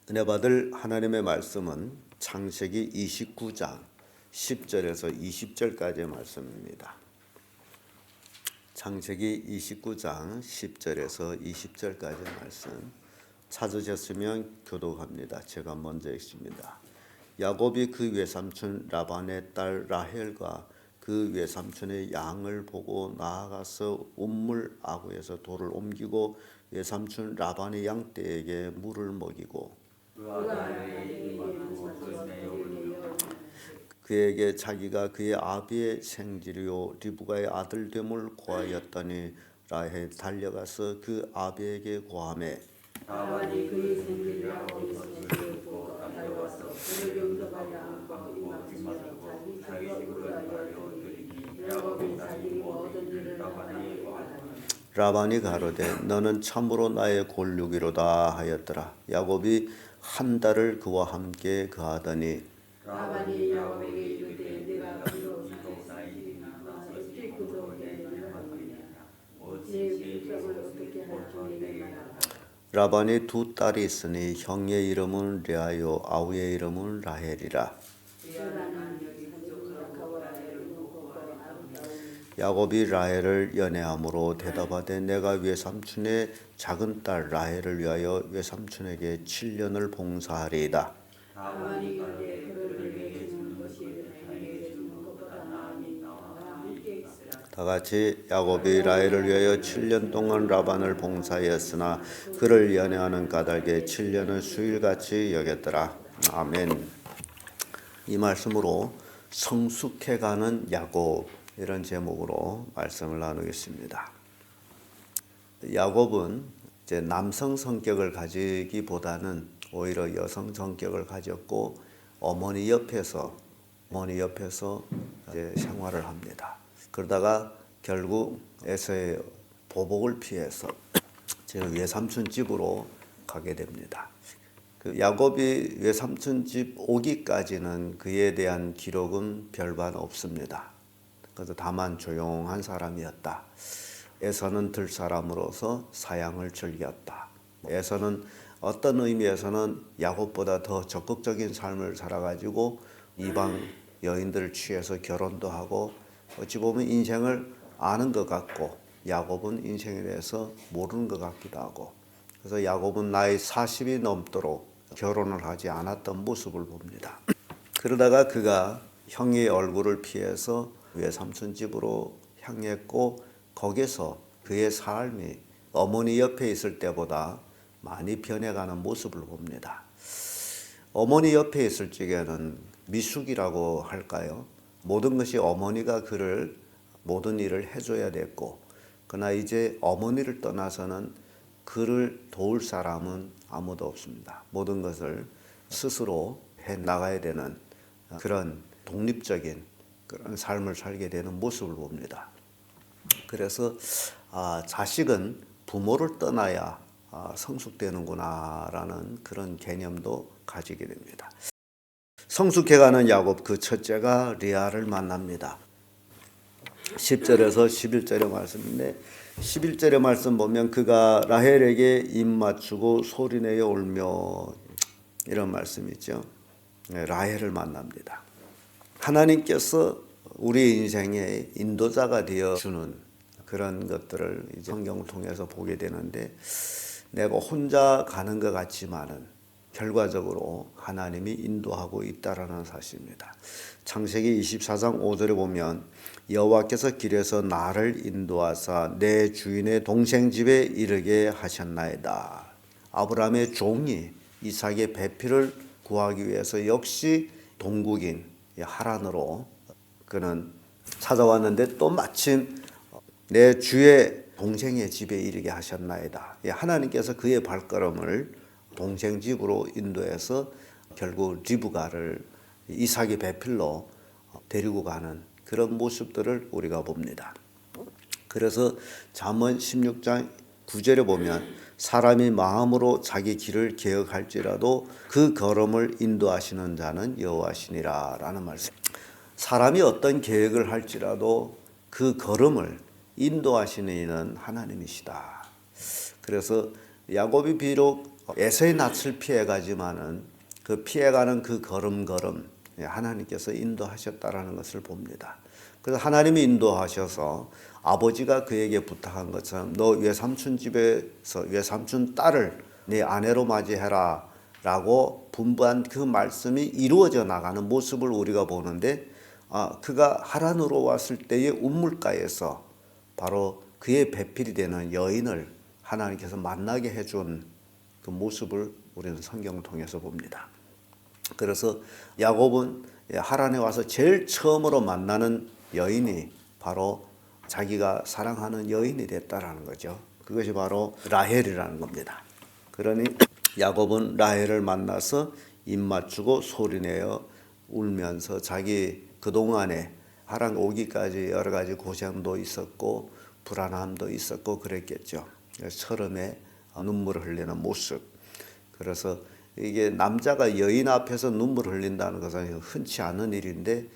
은혜 받을 하나님의 말씀은 창세기 29장 10절에서 20절까지의 말씀입니다. 창세기 29장 10절에서 20절까지의 말씀 찾으셨으면 교독합니다. 제가 먼저 읽습니다. 야곱이 그 외삼촌 라반의 딸 라헬과 그 외삼촌의 양을 보고 나아가서 운물 아구에서 돌을 옮기고 외삼촌 라반의 양떼에게 물을 먹이고 그에게 자기가 그의 아비의 생지리요 리브가의 아들됨을 고하였더니 라헬 달려가서 그 아비에게 고하매 라반이 그의 생지리라 어디서 보고 달려와서 그를 용접하려 하고 입맞추며 자기 집으로 하였더니 야곱이 자기 모든 일을 라반에게 고하더니 라반이 가로되 너는 참으로 나의 골육이로다 하였더라. 야곱이 한 달을 그와 함께 거하더니 라반이 야곱에게 이르되 네가 비로소 나의 길이나 어찌 그도에 내려가느냐 어찌 부적을 어떻게 할지 내게 말하라. 라반이 두 딸이 있으니 형의 이름은 레아요 아우의 이름은 라헬이라. 야곱이 라헬을 연애함으로 대답하되 내가 외삼촌의 작은 딸 라헬을 위하여 외삼촌에게 7년을 봉사하리이다. 라반이 그에게 그를 내게 주는 것이 내게 주는 것보다 나으니 나와 함께 있으라. 다 같이 야곱이 라헬을 위하여 7년 동안 라반을 봉사하였으나 그를 연애하는 까닭에 7년을 수일같이 여겼더라. 아멘. 이 말씀으로 성숙해가는 야곱 이런 제목으로 말씀을 나누겠습니다. 야곱은 이제 남성 성격을 가지기보다는 오히려 여성 성격을 가졌고 어머니 옆에서 이제 생활을 합니다. 그러다가 결국 에서의 보복을 피해서 제 외삼촌 집으로 가게 됩니다. 그 야곱이 외삼촌 집 오기까지는 그에 대한 기록은 별반 없습니다. 그래서 다만 조용한 사람이었다. 에서는 들사람으로서 사양을 즐겼다. 에서는 어떤 의미에서는 야곱보다 더 적극적인 삶을 살아가지고 이방 여인들을 취해서 결혼도 하고 어찌 보면 인생을 아는 것 같고 야곱은 인생에 대해서 모르는 것 같기도 하고 그래서 야곱은 나이 40이 넘도록 결혼을 하지 않았던 모습을 봅니다. 그러다가 그가 형의 얼굴을 피해서 외삼촌 집으로 향했고 거기서 그의 삶이 어머니 옆에 있을 때보다 많이 변해가는 모습을 봅니다. 어머니 옆에 있을 적에는 미숙이라고 할까요? 모든 것이 어머니가 그를 모든 일을 해줘야 됐고 그러나 이제 어머니를 떠나서는 그를 도울 사람은 아무도 없습니다. 모든 것을 스스로 해나가야 되는 그런 독립적인 그런 삶을 살게 되는 모습을 봅니다. 그래서 자식은 부모를 떠나야 성숙되는구나라는 그런 개념도 가지게 됩니다. 성숙해가는 야곱 그 첫째가 리아를 만납니다. 10절에서 11절의 말씀인데 11절의 말씀 보면 그가 라헬에게 입 맞추고 소리내어 울며 이런 말씀이 있죠. 라헬을 만납니다. 하나님께서 우리 인생의 인도자가 되어주는 그런 것들을 이제 성경을 통해서 보게 되는데 내가 혼자 가는 것 같지만은 결과적으로 하나님이 인도하고 있다라는 사실입니다. 창세기 24장 5절에 보면 여호와께서 길에서 나를 인도하사 내 주인의 동생 집에 이르게 하셨나이다. 아브라함의 종이 이삭의 배필을 구하기 위해서 역시 동국인 하란으로 그는 찾아왔는데 또 마침 내 주의 동생의 집에 이르게 하셨나이다. 하나님께서 그의 발걸음을 동생 집으로 인도해서 결국 리브가를 이삭의 배필로 데리고 가는 그런 모습들을 우리가 봅니다. 그래서 잠언 16장 9절에 보면 사람이 마음으로 자기 길을 계획할지라도 그 걸음을 인도하시는 자는 여호와시니라 라는 말씀. 사람이 어떤 계획을 할지라도 그 걸음을 인도하시는 이는 하나님이시다. 그래서 야곱이 비록 에서의 낯을 피해가지만은 그 피해가는 그 걸음걸음 하나님께서 인도하셨다라는 것을 봅니다. 그래서 하나님이 인도하셔서 아버지가 그에게 부탁한 것처럼 너 외삼촌 집에서 외삼촌 딸을 네 아내로 맞이해라 라고 분부한 그 말씀이 이루어져 나가는 모습을 우리가 보는데, 그가 하란으로 왔을 때의 우물가에서 바로 그의 배필이 되는 여인을 하나님께서 만나게 해준 그 모습을 우리는 성경을 통해서 봅니다. 그래서 야곱은 하란에 와서 제일 처음으로 만나는 여인이 바로 자기가 사랑하는 여인이 됐다라는 거죠. 그것이 바로 라헬이라는 겁니다. 그러니 야곱은 라헬을 만나서 입 맞추고 소리내어 울면서 자기 그동안에 하란 오기까지 여러 가지 고생도 있었고 불안함도 있었고 그랬겠죠. 철음에 눈물을 흘리는 모습. 그래서 이게 남자가 여인 앞에서 눈물을 흘린다는 것은 흔치 않은 일인데,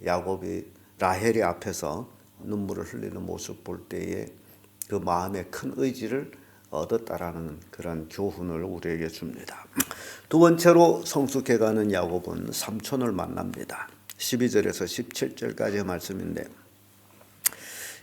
야곱이 라헬이 앞에서 눈물을 흘리는 모습 볼 때에 그 마음에 큰 의지를 얻었다라는 그런 교훈을 우리에게 줍니다. 두 번째로 성숙해가는 야곱은 삼촌을 만납니다. 12절에서 17절까지의 말씀인데,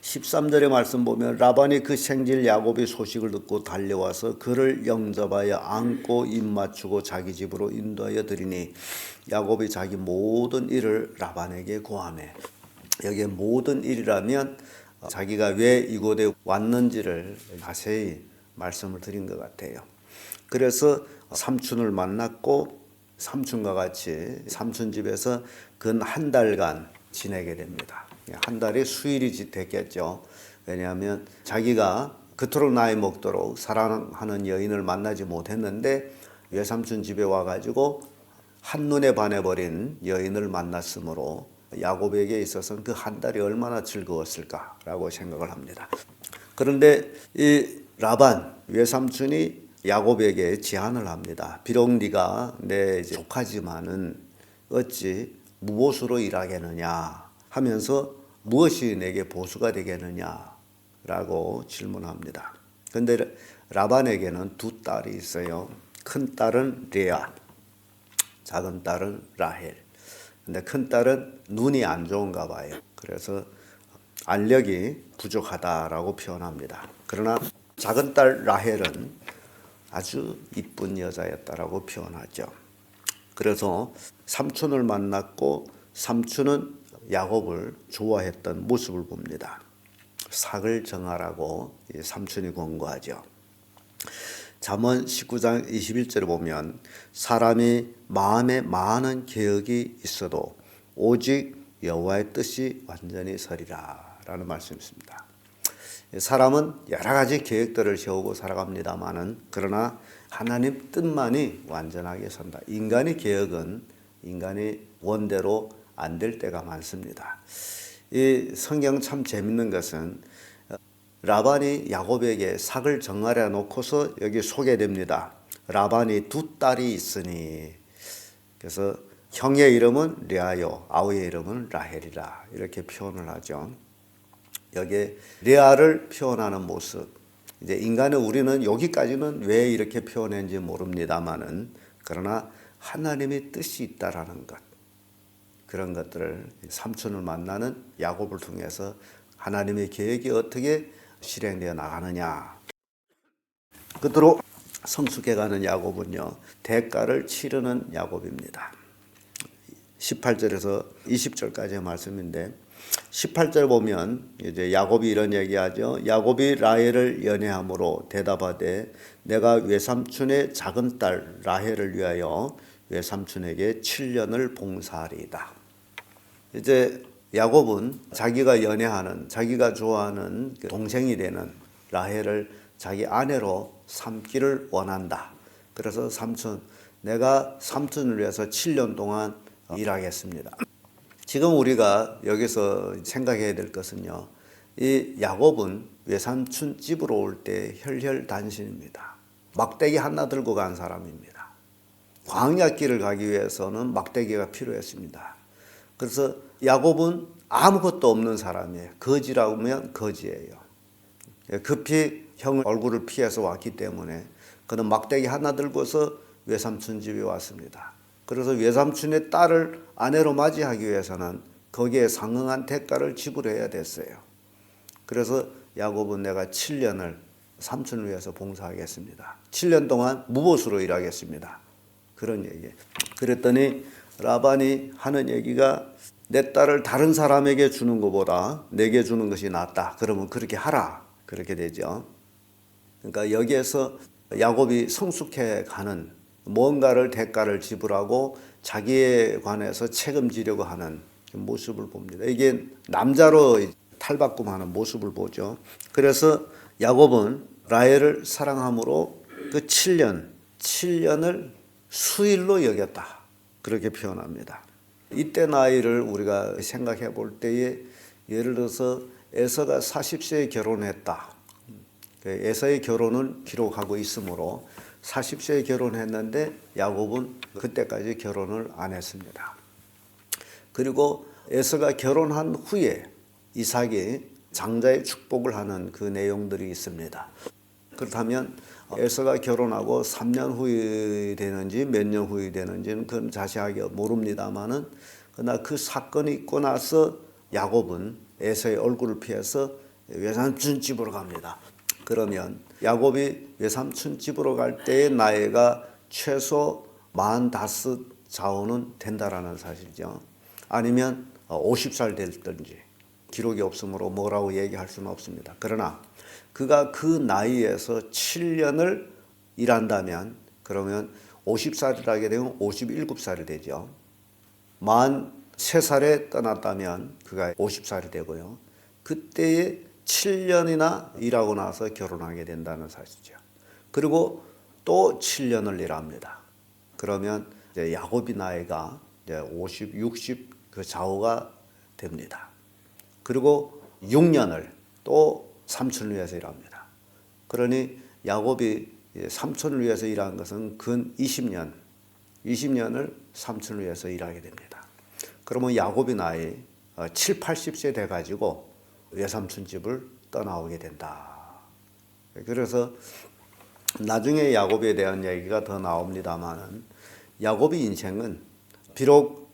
13절의 말씀 보면 라반이 그 생질 야곱의 소식을 듣고 달려와서 그를 영접하여 안고 입 맞추고 자기 집으로 인도하여 드리니 야곱이 자기 모든 일을 라반에게 고하매. 여기에 모든 일이라면 자기가 왜 이곳에 왔는지를 자세히 말씀을 드린 것 같아요. 그래서 삼촌을 만났고 삼촌과 같이 삼촌 집에서 근 한 달간 지내게 됩니다. 한 달이 수일이 됐겠죠. 왜냐하면 자기가 그토록 나이 먹도록 사랑하는 여인을 만나지 못했는데 외삼촌 집에 와가지고 한눈에 반해버린 여인을 만났으므로 야곱에게 있어서는 그 한 달이 얼마나 즐거웠을까라고 생각을 합니다. 그런데 이 라반 외삼촌이 야곱에게 제안을 합니다. 비록 네가 내 조카지만은 어찌 무보수로 일하겠느냐 하면서 무엇이 내게 보수가 되겠느냐라고 질문합니다. 그런데 라반에게는 두 딸이 있어요. 큰 딸은 레아, 작은 딸은 라헬. 근데 큰 딸은 눈이 안 좋은가 봐요. 그래서 알력이 부족하다라고 표현합니다. 그러나 작은 딸 라헬은 아주 이쁜 여자였다라고 표현하죠. 그래서 삼촌을 만났고 삼촌은 야곱을 좋아했던 모습을 봅니다. 삭을 정하라고 삼촌이 권고하죠. 잠언 19장 21절에 보면 사람이 마음에 많은 계획이 있어도 오직 여호와의 뜻이 완전히 서리라 라는 말씀이 있습니다. 사람은 여러 가지 계획들을 세우고 살아갑니다마는 그러나 하나님 뜻만이 완전하게 선다. 인간의 계획은 인간의 원대로 안 될 때가 많습니다. 이 성경 참 재밌는 것은 라반이 야곱에게 삭을 정하려 놓고서 여기 소개됩니다. 라반이 두 딸이 있으니, 그래서 형의 이름은 레아요, 아우의 이름은 라헬이라 이렇게 표현을 하죠. 여기에 레아를 표현하는 모습. 이제 인간은 우리는 여기까지는 왜 이렇게 표현했는지 모릅니다만은 그러나 하나님의 뜻이 있다라는 것, 그런 것들을 삼촌을 만나는 야곱을 통해서 하나님의 계획이 어떻게 실행되어 나가느냐. 끝으로 성숙해가는 야곱은요, 대가를 치르는 야곱입니다. 18절에서 20절까지의 말씀인데 18절 보면 이제 야곱이 이런 얘기하죠. 야곱이 라헬을 연애함으로 대답하되 내가 외삼촌의 작은 딸 라헬을 위하여 외삼촌에게 7년을 봉사하리이다. 이제 야곱은 자기가 연애하는, 자기가 좋아하는 동생이 되는 라헬을 자기 아내로 삼기를 원한다. 그래서 삼촌, 내가 삼촌을 위해서 7년 동안 일하겠습니다. 지금 우리가 여기서 생각해야 될 것은요, 이 야곱은 외삼촌 집으로 올 때 혈혈단신입니다. 막대기 하나 들고 간 사람입니다. 광야길을 가기 위해서는 막대기가 필요했습니다. 그래서 야곱은 아무것도 없는 사람이에요. 거지라고 하면 거지예요. 급히 형 얼굴을 피해서 왔기 때문에 그는 막대기 하나 들고서 외삼촌 집에 왔습니다. 그래서 외삼촌의 딸을 아내로 맞이하기 위해서는 거기에 상응한 대가를 지불해야 됐어요. 그래서 야곱은 내가 7년을 삼촌을 위해서 봉사하겠습니다. 7년 동안 무보수로 일하겠습니다. 그런 얘기. 그랬더니 라반이 하는 얘기가 내 딸을 다른 사람에게 주는 것보다 내게 주는 것이 낫다. 그러면 그렇게 하라. 그렇게 되죠. 그러니까 여기에서 야곱이 성숙해 가는 뭔가를 대가를 지불하고 자기에 관해서 책임지려고 하는 모습을 봅니다. 이게 남자로 탈바꿈하는 모습을 보죠. 그래서 야곱은 라헬을 사랑함으로 그 7년을 수일로 여겼다. 그렇게 표현합니다. 이때 나이를 우리가 생각해 볼 때에 예를 들어서 에서가 40세에 결혼했다. 에서의 결혼을 기록하고 있으므로 40세에 결혼했는데 야곱은 그때까지 결혼을 안 했습니다. 그리고 에서가 결혼한 후에 이삭이 장자의 축복을 하는 그 내용들이 있습니다. 그렇다면 에서가 결혼하고 3년 후에 되는지 몇 년 후에 되는지는 그건 자세하게 모릅니다만은 그러나 그 사건이 있고 나서 야곱은 에서의 얼굴을 피해서 외삼촌 집으로 갑니다. 그러면 야곱이 외삼촌 집으로 갈 때의 나이가 최소 45 좌우는 된다라는 사실이죠. 아니면 50살 됐든지 기록이 없으므로 뭐라고 얘기할 수는 없습니다. 그러나 그가 그 나이에서 7년을 일한다면 그러면 50살이라게 되면 57살이 되죠. 43살에 떠났다면 그가 50살이 되고요. 그때에 7년이나 일하고 나서 결혼하게 된다는 사실이죠. 그리고 또 7년을 일합니다. 그러면 이제 야곱의 나이가 이제 50, 60 그 좌우가 됩니다. 그리고 6년을 또 삼촌을 위해서 일합니다. 그러니 야곱이 삼촌을 위해서 일한 것은 근 20년을 삼촌을 위해서 일하게 됩니다. 그러면 야곱의 나이 7, 80세 돼가지고 외삼촌 집을 떠나오게 된다. 그래서 나중에 야곱에 대한 얘기가 더 나옵니다만은 야곱의 인생은 비록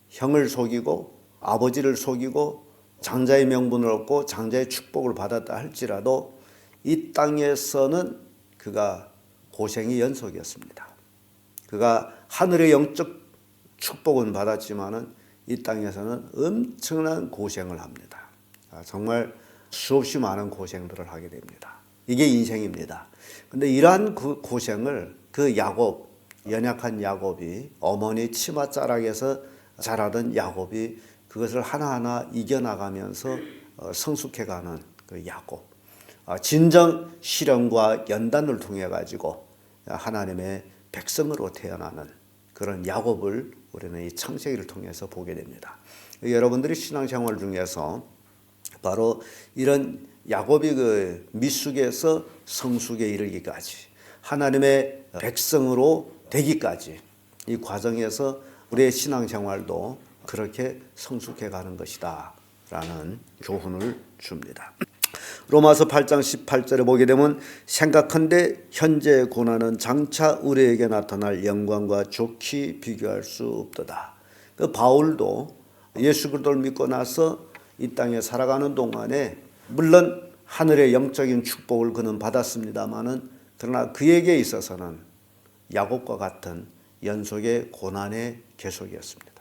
형을 속이고 아버지를 속이고 장자의 명분을 얻고 장자의 축복을 받았다 할지라도 이 땅에서는 그가 고생이 연속이었습니다. 그가 하늘의 영적 축복은 받았지만은 이 땅에서는 엄청난 고생을 합니다. 정말 수없이 많은 고생들을 하게 됩니다. 이게 인생입니다. 근데 이러한 그 고생을 그 야곱, 연약한 야곱이 어머니 치맛자락에서 자라던 야곱이 그것을 하나하나 이겨나가면서 성숙해가는 그 야곱. 진정 실험과 연단을 통해 가지고 하나님의 백성으로 태어나는 그런 야곱을 우리는 이 창세기를 통해서 보게 됩니다. 여러분들이 신앙생활 중에서 바로 이런 야곱이 그 미숙에서 성숙에 이르기까지 하나님의 백성으로 되기까지 이 과정에서 우리의 신앙생활도 그렇게 성숙해 가는 것이다 라는 교훈을 줍니다. 로마서 8장 18절에 보게 되면 생각한데 현재의 고난은 장차 우리에게 나타날 영광과 좋게 비교할 수 없도다. 그 바울도 예수 그리스도를 믿고 나서 이 땅에 살아가는 동안에 물론 하늘의 영적인 축복을 그는 받았습니다마는 그러나 그에게 있어서는 야곱과 같은 연속의 고난의 계속이었습니다.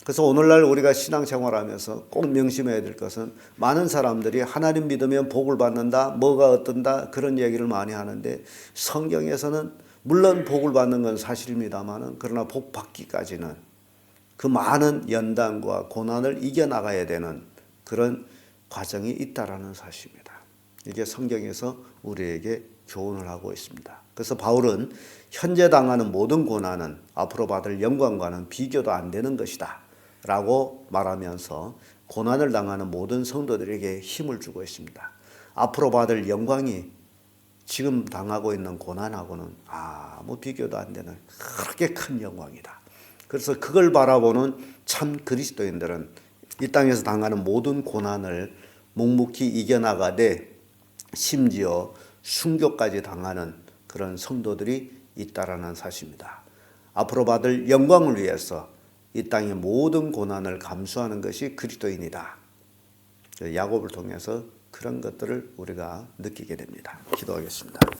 그래서 오늘날 우리가 신앙생활하면서 꼭 명심해야 될 것은 많은 사람들이 하나님 믿으면 복을 받는다, 뭐가 어떤다 그런 얘기를 많이 하는데 성경에서는 물론 복을 받는 건 사실입니다만 그러나 복 받기까지는 그 많은 연단과 고난을 이겨나가야 되는 그런 과정이 있다라는 사실입니다. 이게 성경에서 우리에게 교훈을 하고 있습니다. 그래서 바울은 현재 당하는 모든 고난은 앞으로 받을 영광과는 비교도 안 되는 것이다 라고 말하면서 고난을 당하는 모든 성도들에게 힘을 주고 있습니다. 앞으로 받을 영광이 지금 당하고 있는 고난하고는 아무 비교도 안 되는 그렇게 큰 영광이다. 그래서 그걸 바라보는 참 그리스도인들은 이 땅에서 당하는 모든 고난을 묵묵히 이겨나가되 심지어 순교까지 당하는 그런 성도들이 있다라는 사실입니다. 앞으로 받을 영광을 위해서 이 땅의 모든 고난을 감수하는 것이 그리스도인이다. 야곱을 통해서 그런 것들을 우리가 느끼게 됩니다. 기도하겠습니다.